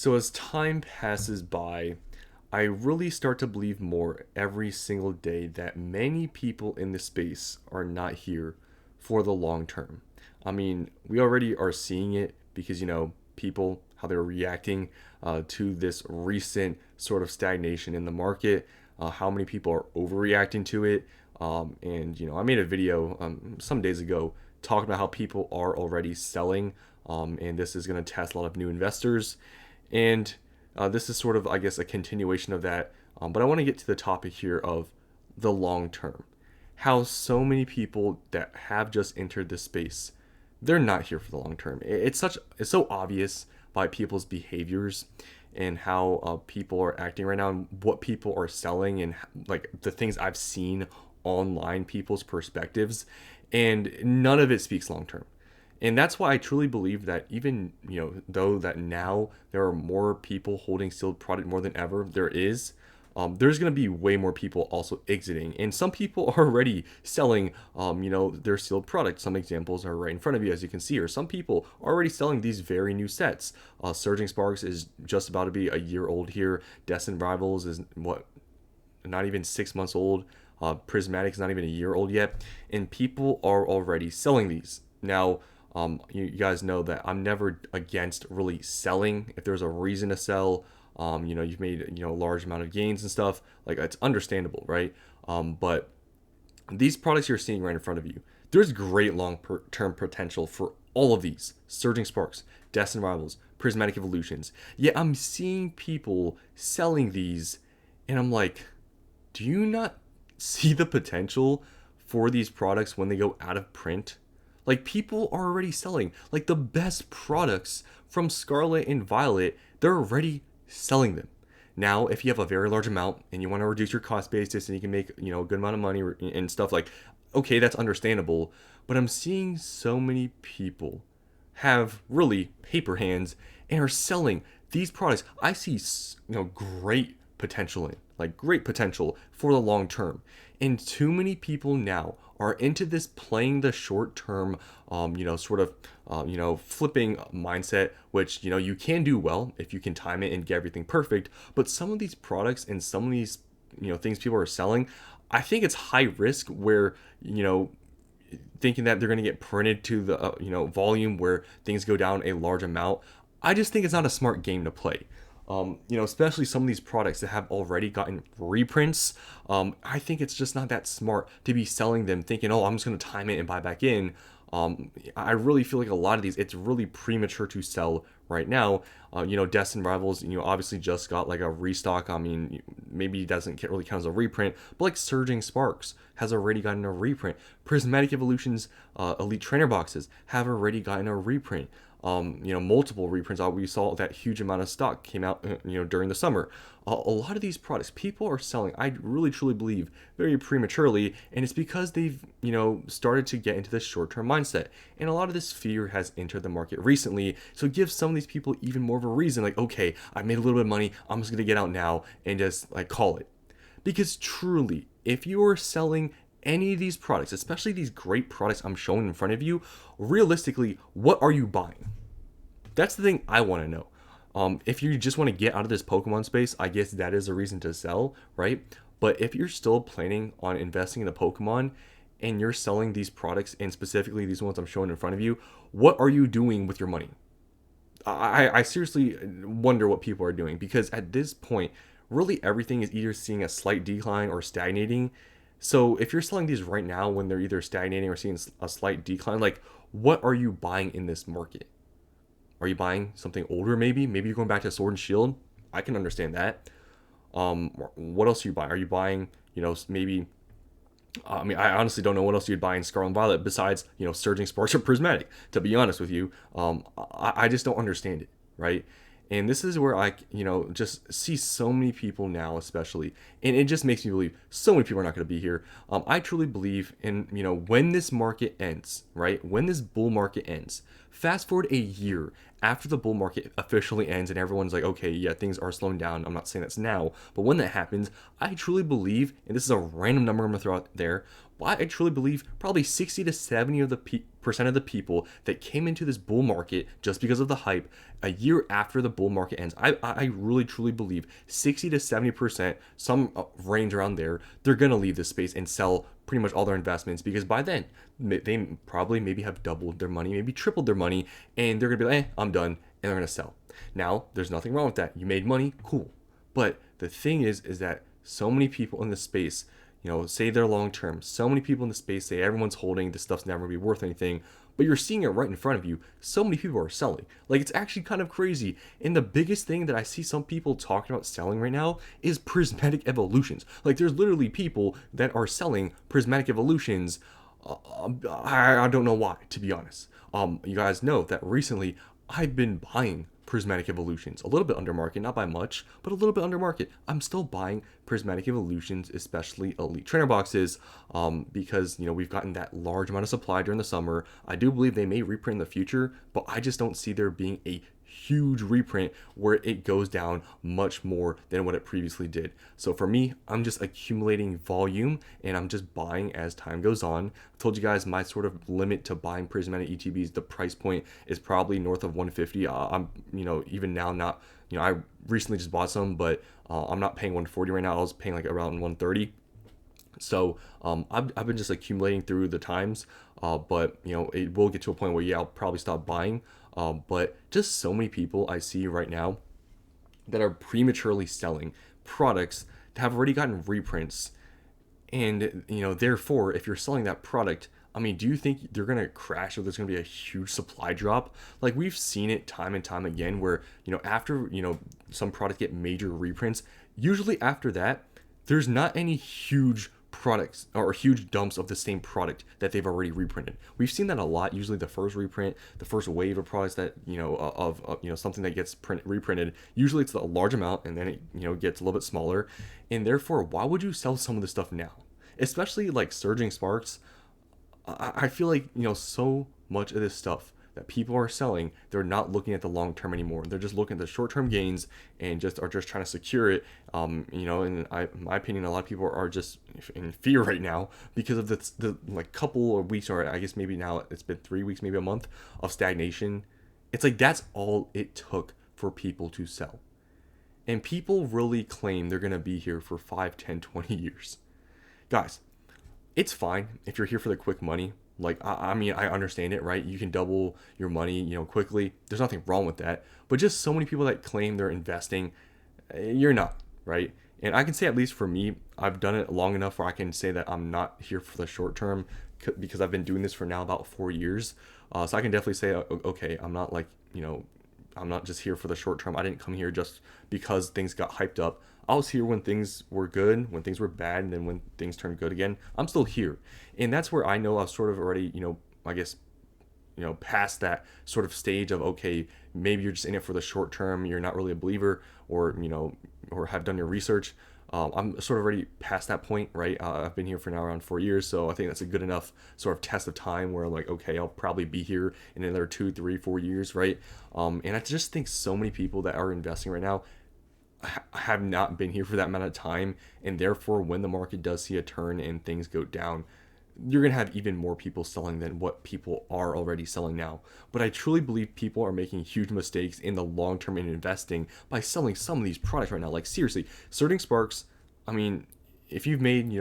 So as time passes by, I really start to believe more every single day that many people in this space are not here for the long term. I mean, we already are seeing it because, people, how they're reacting to this recent sort of stagnation in the market, how many people are overreacting to it. I made a video some days ago talking about how people are already selling, and this is going to test a lot of new investors. And this is sort of, I guess, a continuation of that. But I want to get to the topic here of the long term. How so many people that have just entered this space, they're not here for the long term. It's so obvious by people's behaviors and how people are acting right now and what people are selling and like the things I've seen online, people's perspectives, and none of it speaks long term. And that's why I truly believe that even, though that now there are more people holding sealed product more than ever, there's going to be way more people also exiting. And some people are already selling, their sealed product. Some examples are right in front of you, as you can see, or some people are already selling these very new sets. Surging Sparks is just about to be a year old here. Destined Rivals is not even 6 months old. Prismatic is not even a year old yet. And people are already selling these. Now, you guys know that I'm never against really selling if there's a reason to sell. You've made a large amount of gains and stuff. Like it's understandable, right? But these products you're seeing right in front of you, there's great long-term potential for all of these. Surging Sparks, Destined Rivals, Prismatic Evolutions. Yet I'm seeing people selling these, and I'm like, do you not see the potential for these products when they go out of print? Like people are already selling like the best products from Scarlet and Violet. They're already selling them. Now, if you have a very large amount and you want to reduce your cost basis and you can make, a good amount of money and stuff like, okay, that's understandable. But I'm seeing so many people have really paper hands and are selling these products. I see, great potential in, like great potential for the long term. And too many people now are into this playing the short term, flipping mindset, which, you can do well if you can time it and get everything perfect. But some of these products and some of these, things people are selling, I think it's high risk where, thinking that they're going to get printed to the, volume where things go down a large amount. I just think it's not a smart game to play. Especially some of these products that have already gotten reprints. I think it's just not that smart to be selling them thinking, oh, I'm just going to time it and buy back in. I really feel like a lot of these, it's really premature to sell right now. Destined Rivals, obviously just got like a restock. I mean, maybe it doesn't really count as a reprint, but like Surging Sparks has already gotten a reprint. Prismatic Evolutions Elite Trainer boxes have already gotten a reprint. Multiple reprints. We saw that huge amount of stock came out, during the summer. A lot of these products people are selling, I really truly believe, very prematurely, and it's because they've, started to get into this short-term mindset. And a lot of this fear has entered the market recently, so it gives some of these people even more of a reason, like, okay, I made a little bit of money, I'm just gonna get out now and just like call it. Because truly, if you are selling any of these products, especially these great products I'm showing in front of you, realistically, what are you buying? That's the thing I want to know. If you just want to get out of this Pokemon space, I guess that is a reason to sell, right? But if you're still planning on investing in the Pokemon and you're selling these products, and specifically these ones I'm showing in front of you, what are you doing with your money? I seriously wonder what people are doing, because at this point, really everything is either seeing a slight decline or stagnating. So if you're selling these right now when they're either stagnating or seeing a slight decline, like what are you buying in this market? Are you buying something older maybe? Maybe you're going back to Sword and Shield. I can understand that. What else are you buying? Are you buying, maybe I honestly don't know what else you'd buy in Scarlet and Violet besides, Surging Sparks or Prismatic, to be honest with you. I just don't understand it, right? And this is where I, just see so many people now, especially, and it just makes me believe so many people are not going to be here. I truly believe in, when this market ends, right? When this bull market ends, fast forward a year after the bull market officially ends and everyone's like, okay, yeah, things are slowing down. I'm not saying that's now, but when that happens, I truly believe, and this is a random number I'm gonna throw out there, but I truly believe probably 60 to 70 of the percent of the people that came into this bull market just because of the hype a year after the bull market ends, I really truly believe 60 to 70%, some range around there, they're gonna leave this space and sell pretty much all their investments, because by then they probably maybe have doubled their money, maybe tripled their money, and they're gonna be like, I'm done, and they're gonna sell. Now, there's nothing wrong with that. You made money, cool. But the thing is that so many people in this space, say they're long term. So many people in the space say everyone's holding, this stuff's never gonna be worth anything. But you're seeing it right in front of you. So many people are selling. Like, it's actually kind of crazy. And the biggest thing that I see some people talking about selling right now is prismatic evolutions. Like, there's literally people that are selling prismatic evolutions. I don't know why, to be honest. You guys know that recently I've been buying prismatic evolutions a little bit under market, not by much, but a little bit under market. I'm still buying prismatic evolutions, especially elite trainer boxes, because we've gotten that large amount of supply during the summer. I do believe they may reprint in the future, but I just don't see there being a huge reprint where it goes down much more than what it previously did. So for me, I'm just accumulating volume and I'm just buying as time goes on. I told you guys my sort of limit to buying prismatic ETBs, the price point is probably north of 150. I'm even now not, I recently just bought some, but I'm not paying 140 right now. I was paying like around 130. So I've been just accumulating through the times, but it will get to a point where I'll probably stop buying. But just so many people I see right now that are prematurely selling products that have already gotten reprints, and therefore, if you're selling that product, I mean, do you think they're gonna crash or there's gonna be a huge supply drop? Like, we've seen it time and time again, where after some products get major reprints, usually after that, there's not any huge products or huge dumps of the same product that they've already reprinted. We've seen that a lot. Usually the first reprint, the first wave of products that of something that gets reprinted, usually it's a large amount and then it gets a little bit smaller. And therefore, why would you sell some of this stuff now, especially like Surging Sparks? I feel like so much of this stuff that people are selling, they're not looking at the long term anymore. They're just looking at the short term gains and are just trying to secure it. And in my opinion, a lot of people are just in fear right now because of the like couple of weeks, or I guess maybe now it's been 3 weeks, maybe a month of stagnation. It's like that's all it took for people to sell. And people really claim they're going to be here for 5, 10, 20 years. Guys, it's fine if you're here for the quick money. Like, I mean, I understand it, right? You can double your money, quickly. There's nothing wrong with that. But just so many people that claim they're investing, you're not, right? And I can say, at least for me, I've done it long enough where I can say that I'm not here for the short term, because I've been doing this for now about 4 years. So I can definitely say, okay, I'm not like, I'm not just here for the short term. I didn't come here just because things got hyped up. I was here when things were good, when things were bad, and then when things turned good again. I'm still here. And that's where I know I've sort of already, I guess, past that sort of stage of, okay, maybe you're just in it for the short term. You're not really a believer, or, or have done your research. I'm sort of already past that point, right? I've been here for now around 4 years. So I think that's a good enough sort of test of time where I'm like, okay, I'll probably be here in another 2, 3, 4 years, right? And I just think so many people that are investing right now have not been here for that amount of time, and therefore when the market does see a turn and things go down, you're going to have even more people selling than what people are already selling now. But I truly believe people are making huge mistakes in the long term in investing by selling some of these products right now. Like, seriously, Surging Sparks, I mean, if you've made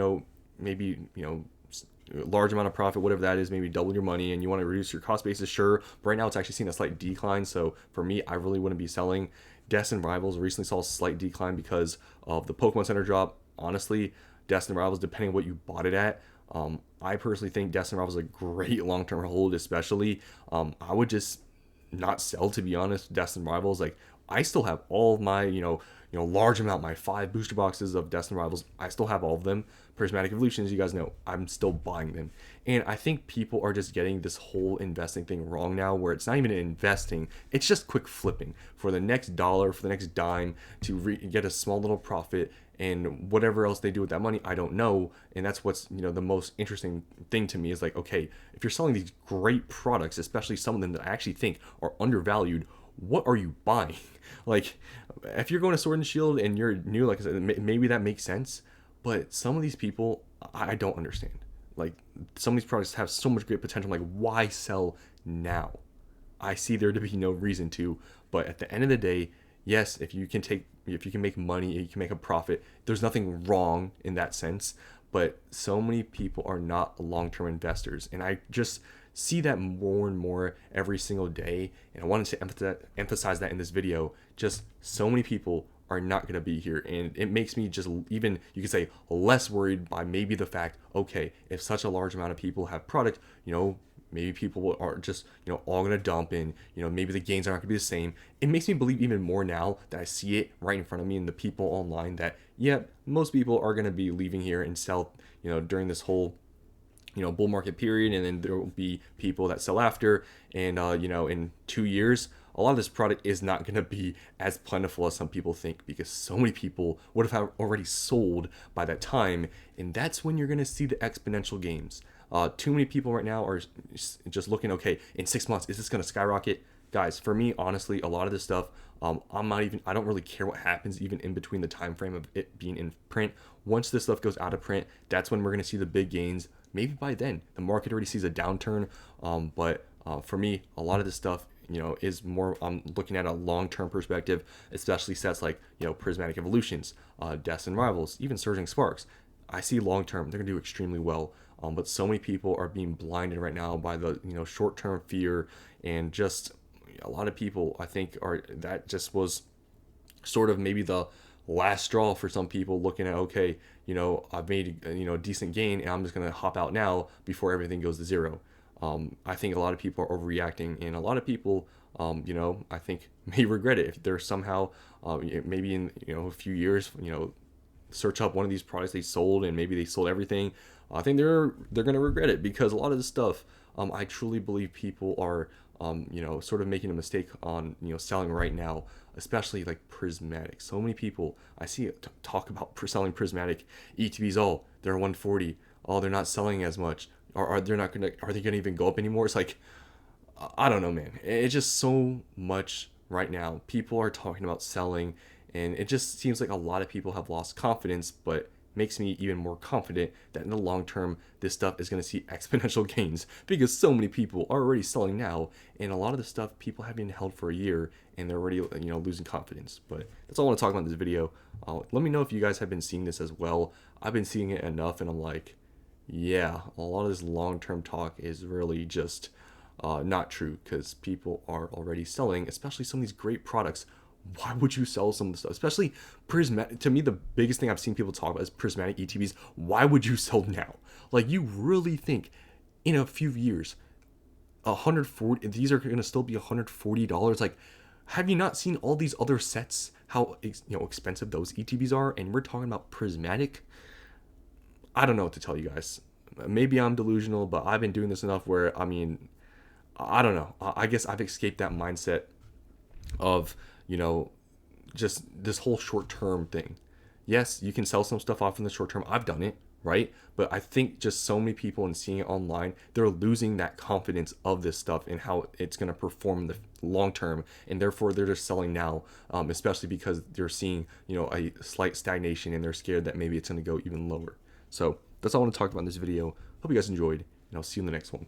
maybe a large amount of profit, whatever that is, maybe double your money, and you want to reduce your cost basis, sure. But right now it's actually seen a slight decline, so for me, I really wouldn't be selling. Destined Rivals recently saw a slight decline because of the Pokemon Center drop. Honestly, Destined Rivals, depending on what you bought it at, I personally think Destined Rivals is a great long-term hold, especially. I would just not sell, to be honest. Destined Rivals, like, I still have all of my, large amount, my 5 booster boxes of Destined Rivals. I still have all of them. Prismatic Evolutions, you guys know, I'm still buying them. And I think people are just getting this whole investing thing wrong now, where it's not even investing, it's just quick flipping for the next dollar, for the next dime, to get a small little profit. And whatever else they do with that money, I don't know. And that's what's, the most interesting thing to me is like, okay, if you're selling these great products, especially some of them that I actually think are undervalued, what are you buying? Like, if you're going to Sword and Shield and you're new, like I said, maybe that makes sense. But some of these people, I don't understand. Like, some of these products have so much great potential. Like, why sell now? I see there to be no reason to. But at the end of the day, yes, if you can make money, you can make a profit. There's nothing wrong in that sense. But so many people are not long-term investors, and I just see that more and more every single day. And I wanted to emphasize that in this video. Just so many people are not going to be here, and it makes me just, even you could say, less worried by maybe the fact, okay, if such a large amount of people have product, maybe people are just all gonna dump, and maybe the gains are not gonna be the same. It makes me believe even more now that I see it right in front of me and the people online that, yeah, most people are gonna be leaving here and sell during this whole bull market period, and then there will be people that sell after, and in 2 years a lot of this product is not going to be as plentiful as some people think, because so many people would have already sold by that time, and that's when you're going to see the exponential gains. Too many people right now are just looking, okay, in 6 months, is this going to skyrocket? Guys, for me, honestly, a lot of this stuff, I don't really care what happens even in between the time frame of it being in print. Once this stuff goes out of print, that's when we're going to see the big gains. Maybe by then the market already sees a downturn. But for me, a lot of this stuff, is more, I'm looking at a long-term perspective, especially sets like, Prismatic Evolutions, Deaths and Rivals, even Surging Sparks. I see long-term, they're going to do extremely well. But so many people are being blinded right now by the, short-term fear, and just a lot of people, I think, that just was sort of maybe the last straw for some people, looking at, okay, I've made a decent gain, and I'm just gonna hop out now before everything goes to zero. I think a lot of people are overreacting, and a lot of people, I think may regret it if they're somehow, maybe in a few years, search up one of these products they sold, and maybe they sold everything. I think they're gonna regret it, because a lot of this stuff, I truly believe people are, sort of making a mistake on, selling right now, especially like Prismatic. So many people I see talk about selling Prismatic ETBs. Oh, they're 140. Oh, they're not selling as much. Are they gonna even go up anymore? It's like, I don't know, man. It's just so much right now. People are talking about selling, and it just seems like a lot of people have lost confidence, but makes me even more confident that in the long term, this stuff is going to see exponential gains, because so many people are already selling now, and a lot of the stuff people have been held for a year, and they're already losing confidence. But that's all I want to talk about in this video. Let me know if you guys have been seeing this as well. I've been seeing it enough, and I'm like, yeah, a lot of this long-term talk is really just not true, because people are already selling, especially some of these great products. Why would you sell some of the stuff, especially Prismatic? To me, the biggest thing I've seen people talk about is Prismatic ETBs. Why would you sell now? Like, you really think in a few years 140, these are going to still be $140? Like, have you not seen all these other sets, how expensive those ETBs are? And we're talking about Prismatic. I don't know what to tell you guys. Maybe I'm delusional, but I've been doing this enough where, I mean, I don't know. I guess I've escaped that mindset of, just this whole short-term thing. Yes, you can sell some stuff off in the short term. I've done it, right? But I think just so many people, and seeing it online, they're losing that confidence of this stuff and how it's going to perform in the long term, and therefore they're just selling now, especially because they're seeing a slight stagnation, and they're scared that maybe it's going to go even lower. So that's all I want to talk about in this video. Hope you guys enjoyed, and I'll see you in the next one.